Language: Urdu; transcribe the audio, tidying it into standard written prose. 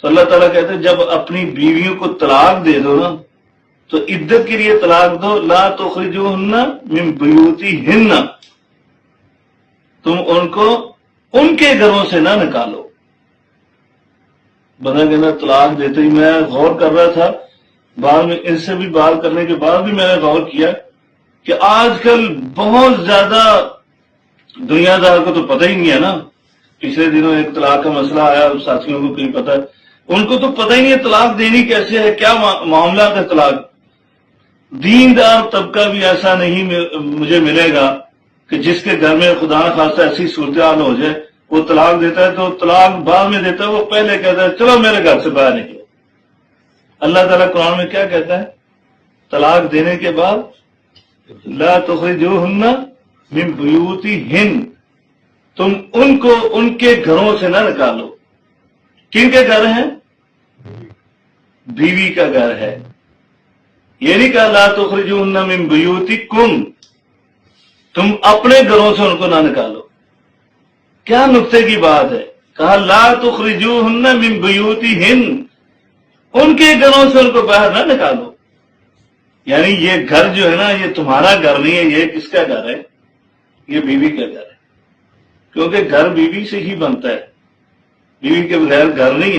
تو اللہ تعالیٰ کہتے ہیں جب اپنی بیویوں کو طلاق دے دو نا تو عدت کے لیے طلاق دو، لا تخرجوہن من بیوتہن، تم ان کو ان کے گھروں سے نہ نکالو۔ بندہ کہنا طلاق دیتے ہی میں غور کر رہا تھا، بعد میں ان سے بھی بات کرنے کے بعد بھی میں نے غور کیا کہ آج کل بہت زیادہ دنیا دار کو تو پتہ ہی نہیں ہے نا۔ پچھلے دنوں ایک طلاق کا مسئلہ آیا، ساتھیوں کو کہیں پتہ ہے، ان کو تو پتہ ہی نہیں ہے طلاق دینی کیسے ہے، کیا معاملات ہے طلاق۔ دیندار طبقہ بھی ایسا نہیں مجھے ملے گا کہ جس کے گھر میں خدا نخواستہ ایسی صورتحال ہو جائے، وہ طلاق دیتا ہے تو طلاق بعد میں دیتا ہے، وہ پہلے کہتا ہے چلو میرے گھر سے باہر نکلو۔ اللہ تعالیٰ قرآن میں کیا کہتا ہے؟ طلاق دینے کے بعد لا تخرجوہن من بیوتہن، تم ان کو ان کے گھروں سے نہ نکالو۔ کن کے گھر ہیں؟ بیوی کا گھر ہے۔ یہ نہیں کہا لا تخرجوہن من بیوتکم، تم اپنے گھروں سے ان کو نہ نکالو۔ کیا نقطے کی بات ہے؟ کہا لا تخرجوہن من بیوتہن، ان کے گھروں سے ان کو باہر نہ نکالو۔ یعنی یہ گھر جو ہے نا، یہ تمہارا گھر نہیں ہے، یہ کس کا گھر ہے؟ یہ بیوی کا گھر ہے، کیونکہ گھر بیوی سے ہی بنتا ہے، بیوی کے بغیر گھر نہیں ہے۔